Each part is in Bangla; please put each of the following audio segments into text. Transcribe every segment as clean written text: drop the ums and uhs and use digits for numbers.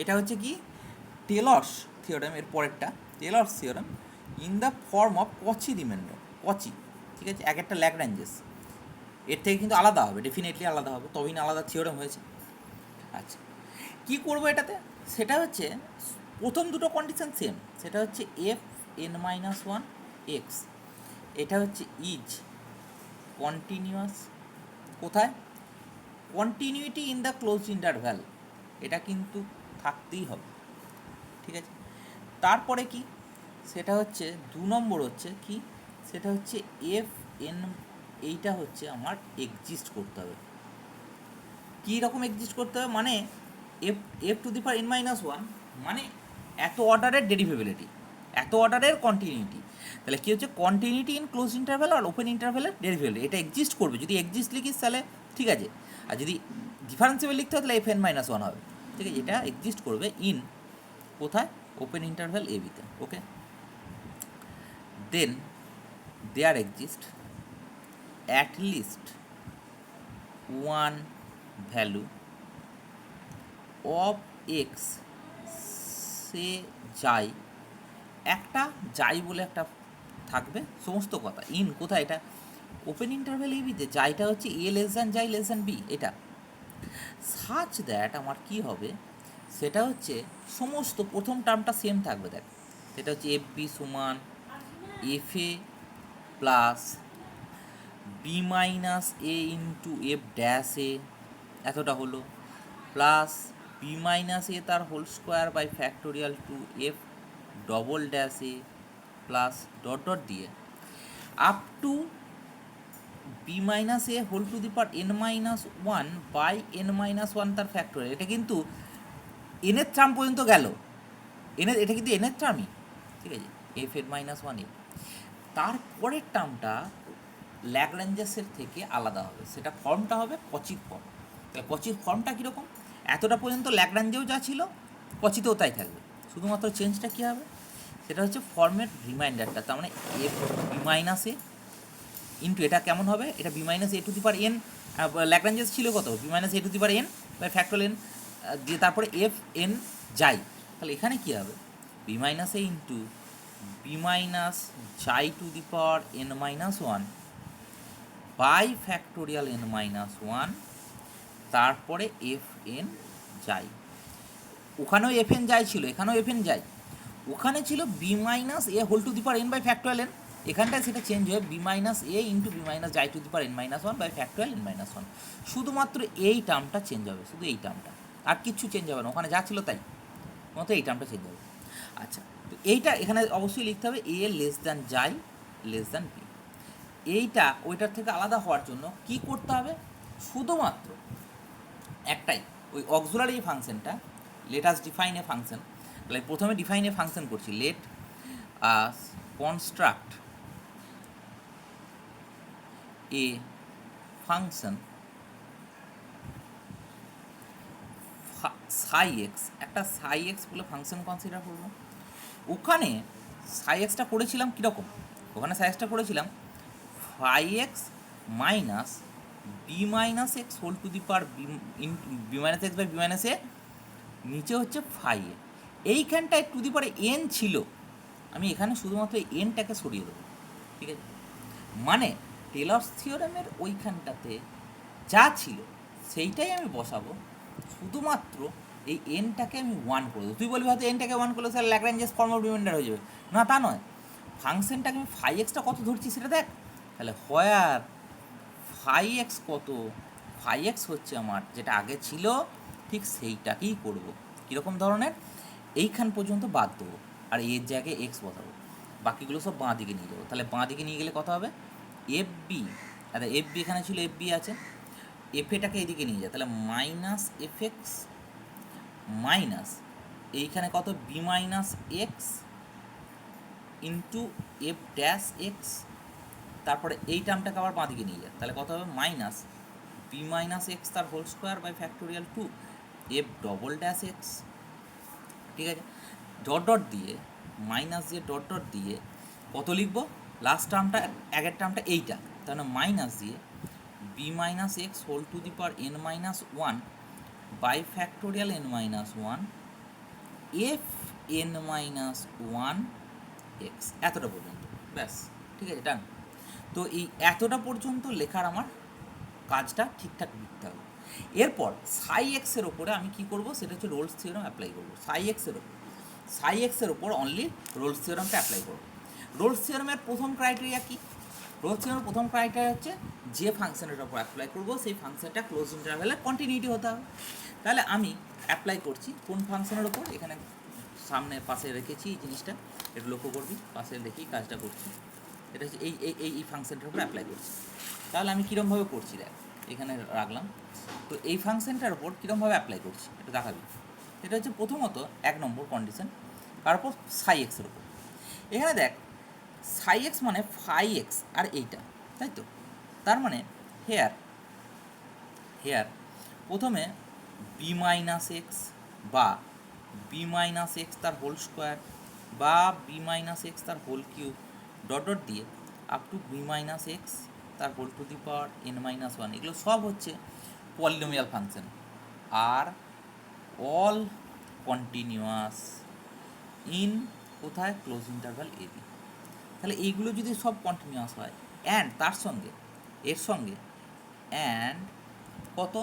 এটা হচ্ছে কি টেলর্স থিওরেম, এর পরেরটা Taylor's theorem in the form of কচি রিমাইন্ডার, কচি, ঠিক আছে, এক একটা ল্যাগ্রাঞ্জেস এর থেকে কিন্তু আলাদা হবে, ডেফিনেটলি আলাদা হবে, তবেই না আলাদা থিওরেম হয়েছে। আচ্ছা, কী করবো এটাতে? সেটা হচ্ছে প্রথম দুটো কন্ডিশন সেম, সেটা হচ্ছে F N minus one x, এটা হচ্ছে ইজ কন্টিনিউয়াস, কোথায়? Continuity in the close interval, এটা কিন্তু থাকতেই হবে, ঠিক আছে। তারপরে কি, সেটা হচ্ছে 2 নম্বর হচ্ছে কি, সেটা হচ্ছে এফ এন, এইটা হচ্ছে আমার এক্সিস্ট করতে হবে। কী রকম এক্সিস্ট করতে হবে মানে F F to the power N minus one মানে এত অর্ডারের ডেরিভেবিলিটি, এত অর্ডারের কন্টিনিউটি, তাহলে কী হচ্ছে কন্টিনিউটি ইন ক্লোজ ইন্টারভ্যাল আর ওপেন ইন্টারভ্যালের ডেরিভেবিলিটি, এটা এক্সিস্ট করবে। যদি এক্সিস্ট লিখিস তাহলে ঠিক আছে, আর যদি ডিফারেন্সিয়েবল লিখতে হয় তাহলে এফ এন মাইনাস ওয়ান হবে, ঠিক আছে। এটা এক্সিস্ট করবে ইন কোথায়? ওপেন ইন্টারভ্যাল এ বিতে, okay. Then there exist at least one value of x, say যাই, একটা যাই বলে একটা থাকবে, সমস্ত কথা ইন কোথায়? এটা ওপেন ইন্টারভ্যাল এ বিতে, যাইটা হচ্ছে এ লেস দ্যান যাই লেস দ্যান বি, এটা সাচ দ্যাট আমার কি হবে, সেটা হচ্ছে সমস্ত প্রথম টার্মটা সেম থাকবে, দেখ সেটা হচ্ছে এফ বি সমান f a plus b minus A into F dash a, এতটা হলো, প্লাস বি মাইনাস এ তার whole square by factorial two F double dash a plus dot dot দিয়ে up to b minus A whole to the power N minus one by N minus one তার ফ্যাক্টোরিয়াল। এটা কিন্তু এনের টার্ম পর্যন্ত গেল, এটা কিন্তু এনের টার্মই, ঠিক আছে, এফ এন মাইনাস ওয়ান এ। তারপরের টার্মটা ল্যাগ্রাঞ্জেসের থেকে আলাদা হবে, সেটা ফর্মটা হবে কচির ফর্ম। তাহলে কচির ফর্মটা কীরকম? এতটা পর্যন্ত ল্যাগ্রাঞ্জেও যা ছিল কচিতেও তাই থাকবে, শুধুমাত্র চেঞ্জটা কী হবে, সেটা হচ্ছে ফর্মের রিমাইন্ডারটা, তার মানে এফ বি মাইনাস এ ইন্টু, এটা কেমন হবে, এটা B minus A to the power N, Lagrange's ছিল কত, B minus A to the power N by factor N, দিয়ে তারপরে এফ এন যাই, তাহলে এখানে কী হবে, বি মাইনাস এ ইন্টু বি মাইনাস যাই to the power N minus one by factorial N minus one, তারপরে এফ এন যাই, ওখানেও এফ এন যাই ছিল, এখানেও এফ এন যাই, ওখানে ছিল B minus A whole to the power N by factorial N, এখানটায় সেটা চেঞ্জ হয়ে বি মাইনাস এ ইন্টু বি মাইনাস যাই to the power N minus one by factorial N minus one, শুধুমাত্র এই টার্মটা চেঞ্জ হবে, শুধু এই টার্মটা, আর কিচ্ছু চেঞ্জ হবে না, ওখানে যা ছিল তাই, মতো এই টার্মটা চেঞ্জ হবে। আচ্ছা, তো এইটা এখানে অবশ্যই লিখতে হবে এ লেস দ্যান যাই লেস দ্যান বি, এইটা ওইটার থেকে আলাদা হওয়ার জন্য কি করতে হবে, শুধুমাত্র একটাই, ওই অক্সিলারি ফাংশনটা, let us define a function, তাহলে প্রথমে ডিফাইন এ ফাংশন করছি, লেট আস কনস্ট্রাক্ট এ ফাংশন সাই এক্স, একটা সাই এক্স বলে ফাংশন কনসিডার করবো। ওখানে সাই এক্সটা করেছিলাম কীরকম, ওখানে সাই এক্সটা করেছিলাম phi x minus B minus x whole to the power b minus x by b minus a, নিচে হচ্ছে ফাই এ, এইখানটায় টু দি পাওয়ার এন ছিল, আমি এখানে শুধুমাত্র এনটাকে সরিয়ে দেবো, ঠিক আছে, মানে টেলর্স থিওরেমের ওইখানটাতে যা ছিল সেইটাই আমি বসাবো, শুধুমাত্র এই এনটাকে আমি ওয়ান করে দেবো। তুই বলবি হয়তো এনটাকে ওয়ান করলে sir Lagrange's form of reminder হয়ে যাবে, না তা নয়, ফাংশনটাকে আমি ফাই এক্সটা কত ধরছি সেটা দেখ, তাহলে হোয়ার ফাই এক্স কত, ফাই এক্স হচ্ছে আমার যেটা আগে ছিল ঠিক সেইটাকেই করবো, কীরকম ধরনের, এইখান পর্যন্ত বাদ দেবো আর এর জায়গায় এক্স বসাবো, বাকিগুলো সব বাঁ দিকে নিয়ে যাবো। তাহলে বাঁ দিকে নিয়ে গেলে কত হবে, এফ বি, আচ্ছা এফ বি এখানে ছিল, এফ বি আছে, এফ এটাকে এদিকে নিয়ে যায়, তাহলে মাইনাস এফ এক্স মাইনাস এইখানে কত B minus X into F dash X, তারপরে এই টার্মটাকে আবার বাঁ দিকে নিয়ে যায়, তাহলে কত হবে মাইনাস বি মাইনাস এক্স তার whole square by factorial two F double dash X, ঠিক আছে, ডট ডট দিয়ে মাইনাস দিয়ে ডট ডট দিয়ে কত লিখবো, লাস্ট টার্মটা আগের টার্মটা এইটা, তাহলে মাইনাস দিয়ে B minus x whole to the power N minus one by factorial N minus one F N minus one X, এতটা পর্যন্ত, ব্যাস, ঠিক আছে, ডান। তো এই এতটা পর্যন্ত লেখার আমার কাজটা ঠিকঠাক লিখতে হবে। এরপর সাই এক্সের ওপরে আমি কি করব, সেটা হচ্ছে রোলস থিওরাম অ্যাপ্লাই করব। সাই এক্সের ওপর অনলি রোলস থিওরামটা অ্যাপ্লাই করব। রোলস থিওরামের প্রথম ক্রাইটেরিয়া কি? রোলস থিওরামের প্রথম ক্রাইটেরিয়া হচ্ছে যে ফাংশনের ওপর অ্যাপ্লাই করব সেই ফাংশনটা ক্লোজ ইন্টারভ্যালে কন্টিনিউটি হতে হবে। তাহলে আমি অ্যাপ্লাই করছি কোন ফাংশনের ওপর, এখানে সামনে পাশে রেখেছি এই জিনিসটা, একটু লক্ষ্য করবি, পাশে রেখেই কাজটা করছি। এটা হচ্ছে এই ফাংশনটার উপর অ্যাপ্লাই করছি। তাহলে আমি কীরমভাবে করছি দেখ, এখানে রাখলাম। তো এই ফাংশনটার উপর কীরমভাবে অ্যাপ্লাই করছি এটা দেখাবি। এটা হচ্ছে প্রথমত 1 নম্বর কন্ডিশন, তারপর সাই এক্সের উপর। এখানে দেখ সাই এক্স মানে ফাই এক্স আর এইটা, তাই তো? তার মানে হেয়ার প্রথমে বি মাইনাস এক্স বা বি মাইনাস এক্স তার হোল স্কোয়ার বা বি মাইনাস এক্স তার হোল কিউব ডট ডট দিয়ে up to b minus x তার whole to the power N minus one, এগুলো সব হচ্ছে পলিনোমিয়াল ফাংশন আর অল কন্টিনিউয়াস ইন কোথায়, ক্লোজ ইন্টারভাল এ বি। তাহলে এইগুলো যদি সব কন্টিনিউয়াস হয় অ্যান্ড তার সঙ্গে এর সঙ্গে অ্যান্ড কত,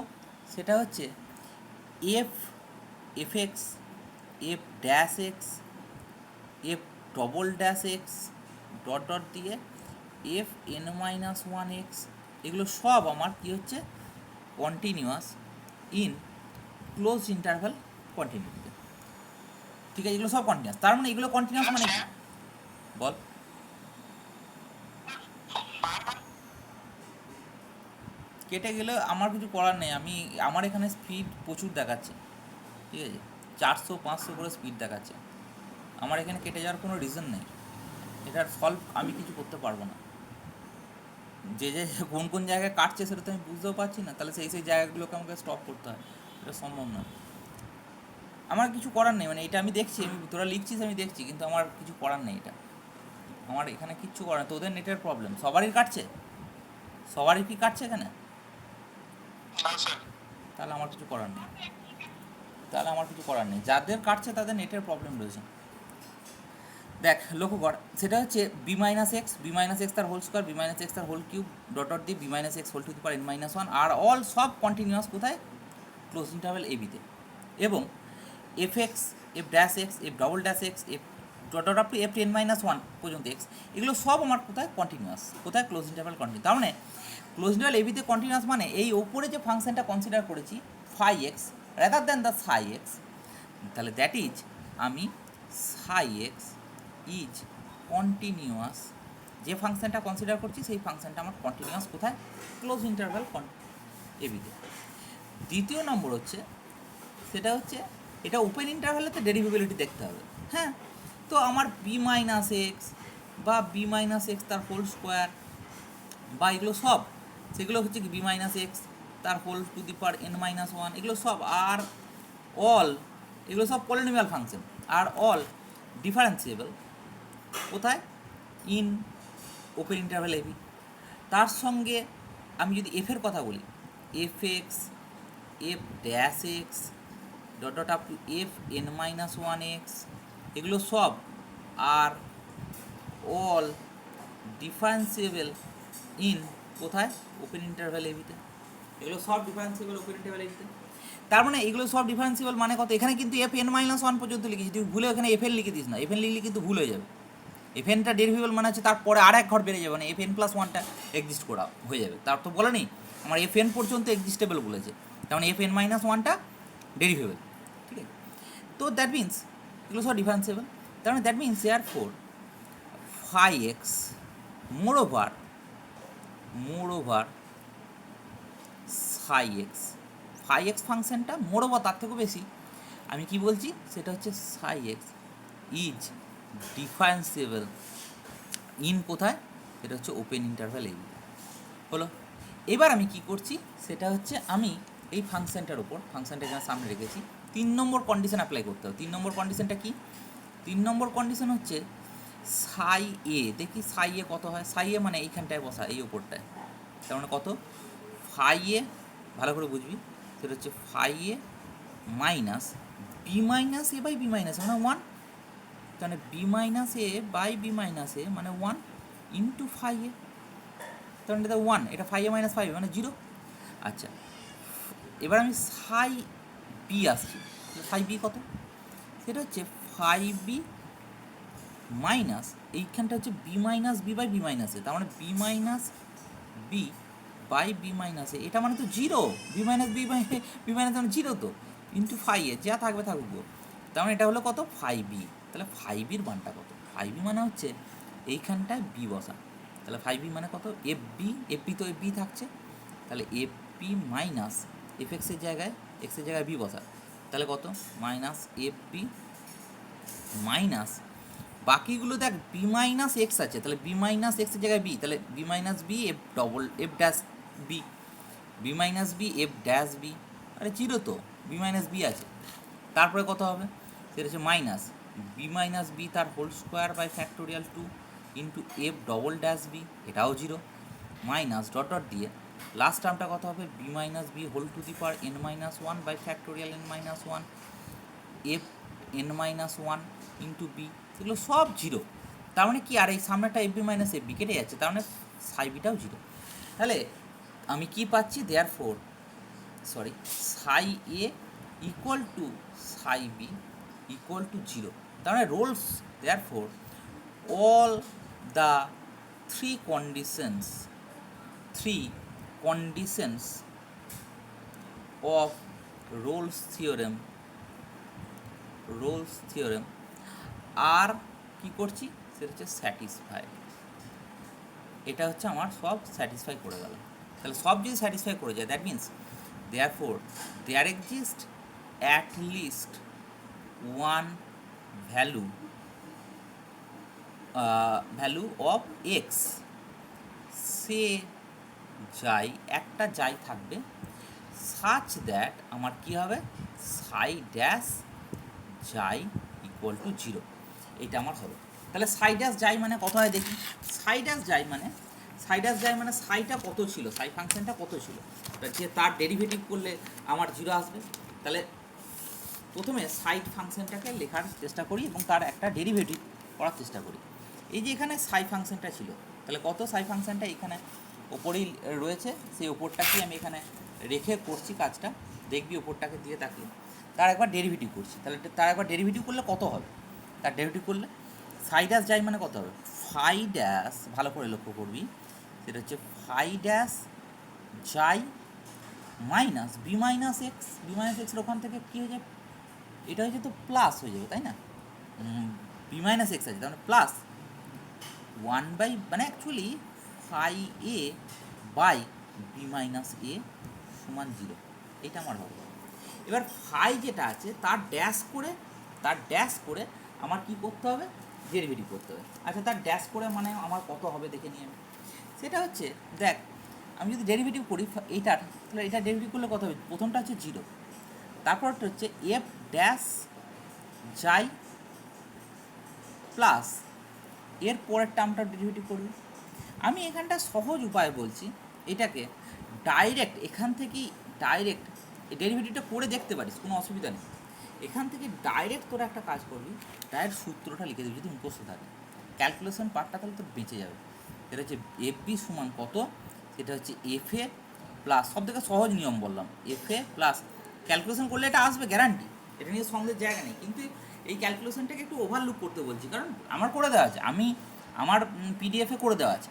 সেটা হচ্ছে f f x, F dash x, F double dash x dot dot দিয়ে f N minus one x, এগুলো সব আমার কী হচ্ছে, কন্টিনিউয়াস ইন ক্লোজ ইন্টারভাল কন্টিনিউটিতে। ঠিক আছে, এগুলো সব কন্টিনিউয়াস। তার মানে এগুলো কন্টিনিউয়াস মানে কি বল? কেটে গেলে আমার কিছু করার নেই, আমার এখানে স্পিড প্রচুর দেখাচ্ছে, ঠিক আছে, 400-500 করে স্পিড দেখাচ্ছে। আমার এখানে কেটে যাওয়ার কোনো রিজন নেই, এটার সলভ আমি কিছু করতে পারবো না। যে কোন কোন জায়গায় কাটছে সেটা তো আমি বুঝতেও পারছি না, তাহলে সেই জায়গাগুলোকে আমাকে স্টপ করতে হয়, এটা সম্ভব নয়। আমার কিছু করার নেই, মানে এটা আমি দেখছি, তোরা লিখছিস আমি দেখছি, কিন্তু আমার কিছু করার নেই, এটা আমার এখানে কিচ্ছু করার নেই। তোদের নেটের প্রবলেম, সবারই কাটছে, সবারই কি কাটছে এখানে? তাহলে আমার কিছু করার নেই, যাদের কাটছে তাদের নেটের প্রবলেম রয়েছে। দেখ লক্ষ্য কর, সেটা হচ্ছে বি মাইনাস এক্স তার whole square, B minus x তার হোল কিউব ডট ডট দিয়ে B minus x whole to the power N minus one, আর অল সব কন্টিনিউয়াস কোথায়, ক্লোজ ইন্টারভ্যাল এ বিতে। এবং F x, F dash x, F double dash x, F dot dot up to F N minus one পর্যন্ত এক্স, এগুলো সব আমার কোথায়, কন্টিনিউয়াস, কোথায়, ক্লোজ ইন্টারভ্যাল কন্টিনিউ। তার মানে ক্লোজ ইন্টারভ্যাল এ বিতে কন্টিনিউয়াস মানে এই ওপরে যে ফাংশনটা কনসিডার করেছি phi X rather than the psi X, তাহলে দ্যাট ইজ আমি সাই এক্স ইজ কন্টিনিউয়াস, যে ফাংশনটা কনসিডার করছি সেই ফাংশনটা আমার কন্টিনিউয়াস কোথায়, ক্লোজ ইন্টারভ্যাল এবিতে। দ্বিতীয় নম্বর হচ্ছে, সেটা হচ্ছে এটা ওপেন ইন্টারভ্যালেতে ডেরিভেবিলিটি দেখতে হবে। হ্যাঁ, তো আমার বি মাইনাস এক্স বা বি মাইনাস এক্স তার হোল স্কোয়ার বা এগুলো সব, সেগুলো হচ্ছে কি বি মাইনাস এক্স তার whole to the power N minus one, এগুলো সব আর অল, এগুলো সব পলিনোমিয়াল ফাংশন আর অল ডিফারেন্সিয়েবল কোথায়, ইন ওপেন ইন্টারভ্যাল এবি। তার সঙ্গে আমি যদি এফের কথা বলি, F x, F dash x dot dot up to F N minus one x, এগুলো সব আর অল ডিফারেন্সিয়েবল ইন কোথায়, ওপেন ইন্টারভ্যাল এবিতে, এগুলো সব ডিফারেন্সিয়েবল ওপেন ইন্টারভ্যাল এবিতে। তার মানে এগুলো সব ডিফারেন্সিয়েবল মানে কত, এখানে কিন্তু এফ এন মাইনাস ওয়ান পর্যন্ত লিখেছি, তুই ভুলে এখানে এফ এন লিখে দিস না, এফ এন লিখলে কিন্তু ভুল হয়ে যাবে। এফ এনটা ডেরিভেবল মানে হচ্ছে তারপরে আর এক ঘর বেড়ে যাবে, মানে এফ এন প্লাস ওয়ানটা এক্সিস্ট করা হয়ে যাবে, তার তো বলে নেই, আমার এফ এন পর্যন্ত এক্সিস্টেবল বলেছে, তার মানে এফ এন মাইনাস ওয়ানটা ডেরিভেবল, ঠিক আছে। তো দ্যাট মিনস এগুলো সব ডিফারেন্সিয়েবল, তার মানে that means air four phi x more over Sai x ফাংশনটা মোর ওভার তার থেকেও বেশি, আমি কি বলছি সেটা হচ্ছে সাই এক্স ইজ ডিফারেন্সিয়েবল ইন কোথায়, এটা হচ্ছে ওপেন ইন্টারভ্যাল এবি। হলো, এবার আমি কি করছি সেটা হচ্ছে আমি এই ফাংশনটার উপর, ফাংশনটা এখানে সামনে রেখেছি, 3 নম্বর কন্ডিশন অ্যাপ্লাই করতে হবে। 3 নম্বর কন্ডিশনটা কি? 3 নম্বর কন্ডিশন হচ্ছে সাই এ, দেখি সাই এ কত হয়, সাই এ মানে এইখানটায় বসা, এই ওপরটায়, তার মানে কত, ফাই এ, ভালো করে বুঝবি, সেটা হচ্ছে phi a minus B minus a by b minus মানে 1, তাহলে B minus a by b minus a মানে 1 ইন্টু ফাই এ, তাহলে এটা 1, এটা ফাই এ মাইনাস ফাইভ মানে 0। আচ্ছা, এবার আমি সাই বি আসছি, ফাই বি কত, সেটা হচ্ছে ফাই বি মাইনাস এইখানটা হচ্ছে B minus b by b minus a, তার মানে b minus b by b minus a, এটা মানে তো 0, b minus b by b minus মানে 0 তো, ইন্টু ফাই এ যা থাকবে থাকবো, তার মানে এটা হলো কত ফাই বি। তাহলে ফাই বির মানটা কত, ফাই বি মানে হচ্ছে এইখানটায় বি বসা, তাহলে ফাই বি মানে কত এফ বি তো এফ বি থাকছে, তাহলে এফ বি মাইনাস এফ এক্সের জায়গায় বি বসা, তাহলে কত মাইনাস এফ বি মাইনাস বাকিগুলো দেখ বি মাইনাস এক্স আছে, তাহলে বি মাইনাস এক্সের জায়গায় বি, তাহলে B minus B F double F dash B, B minus B F dash B, আরে 0 তো, বি মাইনাস বি আছে, তারপরে কত হবে সেটা হচ্ছে মাইনাস বি মাইনাস বি তার whole square by factorial 2 into F double dash B, এটাও 0, মাইনাস ডট ডট দিয়ে লাস্ট টার্মটা কত হবে B minus B whole to the power N minus 1 by factorial N minus 1 F N minus 1 into B, এগুলো সব 0, তার মানে কি আর এই সামনেটা F B minus F B কেটে যাচ্ছে, তার মানে সাই বিটাও 0। তাহলে আমি কি পাচ্ছি, therefore psi A equal to psi B equal to 0, তার মানে Rolle's therefore all the three conditions of Rolle's theorem আর কি করছি সেটা হচ্ছে স্যাটিসফাই, এটা হচ্ছে আমার সব স্যাটিসফাই করে গেল। তাহলে সব যদি স্যাটিসফাই করে যায় that means therefore there exists at least one value of x, সে যাই একটা যাই থাকবে সাচ দ্যাট আমার কি হবে সাই ড্যাশ যাই ইকুয়াল টু 0, এটা আমার হবে। তাহলে সাই ড্যাশ যাই মানে কত হয় দেখি, সাই ড্যাশ যাই মানে সাইটা কত ছিল, সাই ফাংশনটা কত ছিল, যে তার ডেরিভেটিভ করলে আমার 0 আসবে। তাহলে প্রথমে সাই ফাংশনটাকে লেখার চেষ্টা করি এবং তার একটা ডেরিভেটিভ করার চেষ্টা করি। এই যে এখানে সাই ফাংশনটা ছিল, তাহলে কত সাই ফাংশনটা এখানে ওপরেই রয়েছে, সেই ওপরটাকেই আমি এখানে রেখে করছি কাজটা, দেখবি ওপরটাকে দিয়ে তাকিয়ে তার একবার ডেরিভেটিভ করছি, তাহলে তার একবার ডেরিভেটিভ করলে কত হবে, তার ডেরিভেটিভ করলে সাই ড্যাশ যাই মানে কত হবে ফাই ড্যাশ, ভালো করে লক্ষ্য করবি সেটা হচ্ছে ফাই ড্যাশ যাই মাইনাস বি মাইনাস এক্সের ওখান থেকে কী হয়ে যাবে, এটা হয়ে যেত প্লাস হয়ে যাবে তাই না, বি মাইনাস এক্স আছে তার মানে প্লাস 1 বাই মানে actually phi a by b minus a সমান 0, এটা আমার হবে। এবার ফাই যেটা আছে তার ড্যাশ করে আমার কি করতে হবে ডেরিভেটিভ করতে হবে। আচ্ছা, তার ড্যাশ করে মানে আমার কত হবে দেখে নিই আমি, সেটা হচ্ছে দেখ আমি যদি ডেরিভেটিভ করি এইটার, তাহলে এটা ডেরিভেটিভ করলে কত হবে, প্রথমটা হচ্ছে 0, তারপরটা হচ্ছে এফ ড্যাশ যাই প্লাস এর পরের টার্মটা ডেরিভেটিভ করবে। আমি এখানটা সহজ উপায় বলছি, এটাকে ডাইরেক্ট এখান থেকেই ডাইরেক্ট ডেরিভেটিভটা করে দেখতে পারিস, কোনো অসুবিধা নেই। এখান থেকে ডাইরেক্ট তোরা একটা কাজ করবি, ডাইরেক্ট সূত্রটা লিখে দিবি যদি মুখস্থ থাকে, ক্যালকুলেশন পার্টটা তাহলে তোর বেঁচে যাবে। এটা হচ্ছে এফ বি সমান কত, সেটা হচ্ছে এফ এ প্লাস, সব থেকে সহজ নিয়ম বললাম, এফ এ প্লাস ক্যালকুলেশন করলে এটা আসবে গ্যারান্টি, এটা নিয়ে সন্দেহের জায়গা নেই, কিন্তু এই ক্যালকুলেশনটাকে একটু ওভারলুক করতে বলছি কারণ আমার করে দেওয়া আছে, আমার পিডিএফে করে দেওয়া আছে,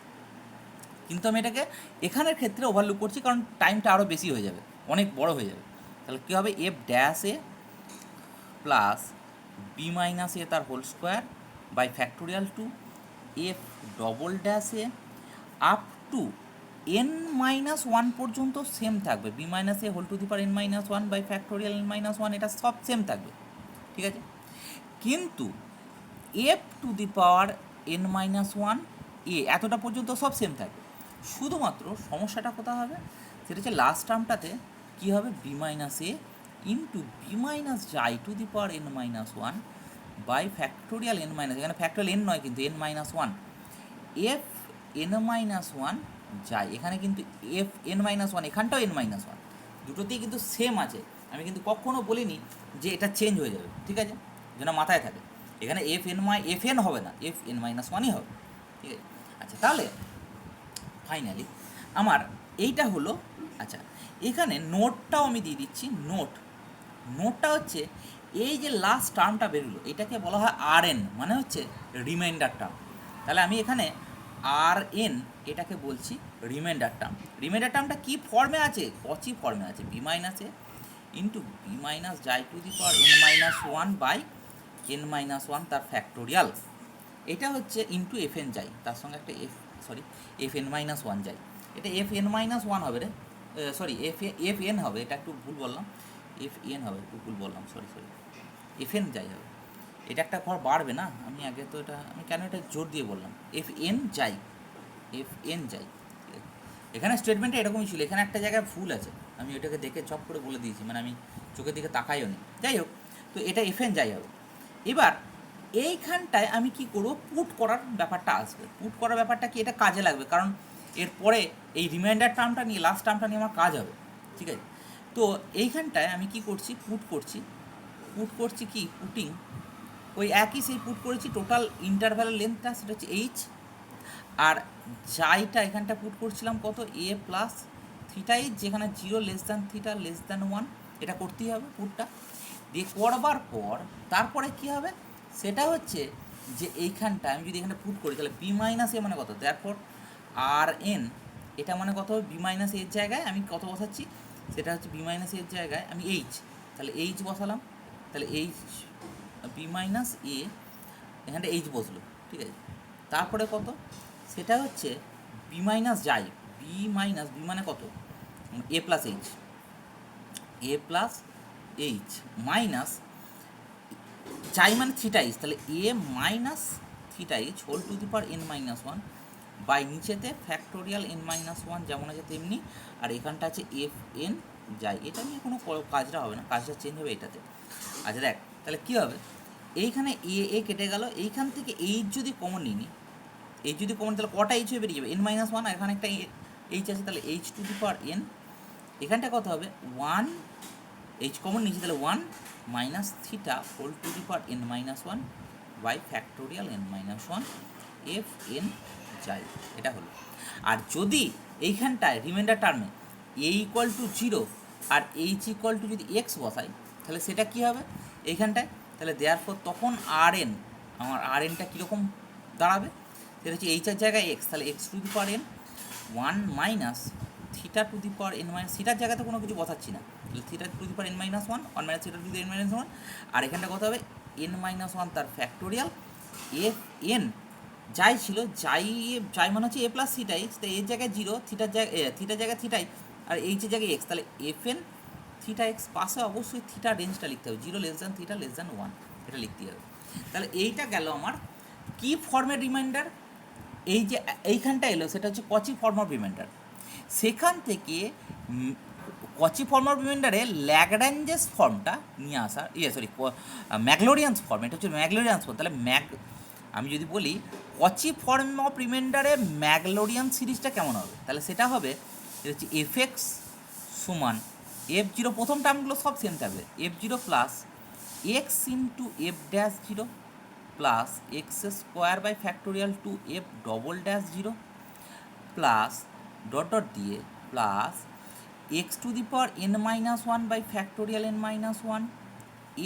কিন্তু আমি এটাকে এখানের ক্ষেত্রে ওভারলুক করছি কারণ টাইমটা আরও বেশি হয়ে যাবে, অনেক বড় হয়ে যাবে। তাহলে কী হবে f dash a plus b minus a তার whole square by factorial 2 f double dash a up to n minus 1 পর্যন্ত সেম থাকবে, b minus A whole to the power N minus 1 by factorial N minus 1, এটা সব সেম থাকবে, ঠিক আছে। কিন্তু f to the power N minus 1 a এতটা পর্যন্ত সব সেম থাকবে, শুধুমাত্র সমস্যাটা কোথায় হবে সেটা হচ্ছে লাস্ট টার্মটাতে কী হবে বি মাইনাস এ ইন্টু বি মাইনাস যাই to the power N minus 1 by factorial N minus, এখানে ফ্যাক্টোরিয়াল এন নয় কিন্তু n minus 1 F N minus 1 যাই, এখানে কিন্তু এফ এন মাইনাস 1, এখানটাও এন মাইনাস 1, দুটোতেই কিন্তু সেম আছে, আমি কিন্তু কখনো বলিনি যে এটা চেঞ্জ হয়ে যাবে, ঠিক আছে, যেন মাথায় থাকে। এখানে এফ এন হবে না, এফ এন মাইনাস ওয়ানই হবে, ঠিক আছে। আচ্ছা, তাহলে ফাইনালি আমার এইটা হলো। আচ্ছা, এখানে নোটটাও আমি দিয়ে দিচ্ছি। নোটটা হচ্ছে এই যে লাস্ট টার্মটা বেরোলো এটাকে বলা হয় আর এন, মানে হচ্ছে রিমাইন্ডার টার্ম। তাহলে আমি এখানে আর এন এটাকে বলছি রিমাইন্ডার টার্ম। রিমাইন্ডার টার্মটা কী ফর্মে আছে? কচি ফর্মে আছে, B minus A into B minus xi to the power N minus one by N minus one তার ফ্যাক্টোরিয়াল। এটা হচ্ছে ইন্টু এফ এন যাই, তার সঙ্গে একটা এফ এন মাইনাস ওয়ান যাই। এটা এফ এন মাইনাস ওয়ান হবে রে, সরি এফ এন হবে, এটা একটু ভুল বললাম, এফ এন হবে, একটু ভুল বললাম, সরি এফ এন যাই হবে। এটা একটা ঘর বাড়বে না, আমি আগে তো এটা আমি কেন এটা জোর দিয়ে বললাম, এফ এন যাই। এখানে স্টেটমেন্টটা এরকমই ছিল, এখানে একটা জায়গায় ভুল আছে, আমি ওটাকে দেখে চপ করে বলে দিয়েছি, মানে আমি চোখের দিকে তাকাইও নি। যাই হোক, তো এটা এফ এন যাই হবে। এবার এইখানটায় আমি কি করব, পুট করার ব্যাপারটা আসবে। পুট করার ব্যাপারটা কি, এটা কাজে লাগবে, কারণ এরপরে এই রিমাইন্ডার টার্মটা নিয়ে, লাস্ট টার্মটা নিয়ে আমার কাজ হবে, ঠিক আছে। তো এইখানটায় আমি কি করছি, পুট করছি কি পুটিং, ওই একই সেই পুট করেছি টোটাল ইন্টারভ্যালের লেন্থটা, সেটা হচ্ছে এইচ। আর যাইটা এখানটা পুট করছিলাম কত, এ প্লাস থিটা এইচ, যেখানে 0 less than theta less than 1, এটা করতেই হবে পুটটা দিয়ে। করবার পর তারপরে কি হবে, সেটা হচ্ছে যে এইখানটা আমি যদি এখানে পুট করি, তাহলে বি মাইনাস এ মানে কত, তারপর আর এন, এটা মানে কত হবে, বি মাইনাস এর জায়গায় আমি কত বসাচ্ছি, সেটা হচ্ছে বি মাইনাস এর জায়গায় আমি এইচ, তাহলে এইচ বসালাম, তাহলে এইচ বি মাইনাস এ, এখানটা এইচ বসলো, ঠিক আছে। তারপরে কত, সেটা হচ্ছে বি মাইনাস যাই, বি মানে কত, এ প্লাস এইচ মাইনাস যাই মানে থিটা এইচ, তাহলে a minus theta h whole to the power N minus one by নিচেতে ফ্যাক্টোরিয়াল এন মাইনাস ওয়ান যেমন আছে তেমনি। আর এখানটা আছে এফ এন যাই, এটা নিয়ে কোনো কাজটা হবে না, কাজটা চেঞ্জ হবে এটাতে। আচ্ছা দেখ, তাহলে কী হবে, এইখানে এ কেটে গেল, এইখান থেকে এইচ যদি কমন নিই, এইচ যদি কমন, তাহলে কটা এইচ হয়ে বেরিয়ে যাবে, এন মাইনাস ওয়ান, আর এখানে একটা এইচ আছে, তাহলে h to the power n, এখানটা কত হবে, ওয়ান, এইচ কমন নিয়েছি, তাহলে one minus theta whole to the power N minus one by factorial N minus one F N যাই, এটা হলো। আর যদি এইখানটায় রিমাইন্ডার টার্মে এ ইকুয়াল টু 0 আর এইচ ইকুয়াল টু যদি এক্স বসাই, তাহলে সেটা কী হবে এইখানটায়, তাহলে দেওয়ার পর তখন আর এন, আমার আর এনটা কীরকম দাঁড়াবে, সেটা হচ্ছে এইচের জায়গায় এক্স, তাহলে x to the power n one minus theta to the power N minus, থিটার জায়গাতে কোনো কিছু বসাচ্ছি না, তাহলে theta to the power N minus one minus theta to the n minus one, আর এখানটা কত হবে, এন মাইনাস ওয়ান তার ফ্যাক্টোরিয়াল এফ এন যাই ছিল, যাই মানে হচ্ছে এ প্লাস থিটা এইচ, তো এর জায়গায় 0, থিটার জায়গায় থিটাই, আর এইচের জায়গায় এক্স, তাহলে এফ এন থিটা এক্স, পাশে অবশ্যই থিটা রেঞ্জটা লিখতে হবে, 0 less than theta less than 1, এটা লিখতেই হবে। তাহলে এইটা গেল আমার কি ফর্মের রিমাইন্ডার, এই যে এইখানটা এলো সেটা হচ্ছে কচি ফর্ম অফ রিমাইন্ডার। সেখান থেকে কচি ফর্ম অফ রিমাইন্ডারে ল্যাগ্রাঞ্জেস ফর্মটা নিয়ে আসার, ম্যাগলোরিয়ান্স ফর্ম, এটা হচ্ছে ম্যাগলোরিয়ান্স ফর্ম। তাহলে আমি যদি বলি কচি ফর্ম অফ রিমাইন্ডারে ম্যাগলোরিয়ান সিরিজটা কেমন হবে, তাহলে সেটা হবে, এটা হচ্ছে এফ এক্স সমান এফ জিরো, প্রথম টার্মগুলো সব সেম থাকবে, f zero plus x into F dash zero plus x square by factorial two F double dash zero plus dot দিয়ে plus x to the power N minus one by factorial N minus one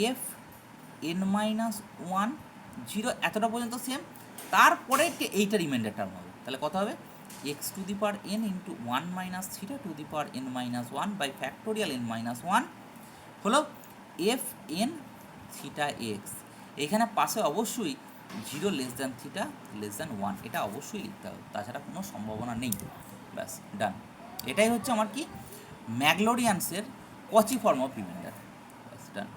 F N minus one zero, এতটা পর্যন্ত সেম। তারপরে এইটা রিমাইন্ডার টার্ম হবে, তাহলে কত হবে, X to the power N into one minus theta to the power N minus one by factorial N minus one হলো এফ এন থিটা এক্স। এখানে পাশে অবশ্যই 0 less than theta less than 1, এটা অবশ্যই লিখতে হবে, তাছাড়া কোনো সম্ভাবনা নেই। ব্যাস ডান, এটাই হচ্ছে আমার কি ম্যাগলোরিয়ান্সের কচি ফর্ম অফ রিমাইন্ডার। ব্যাস ডান।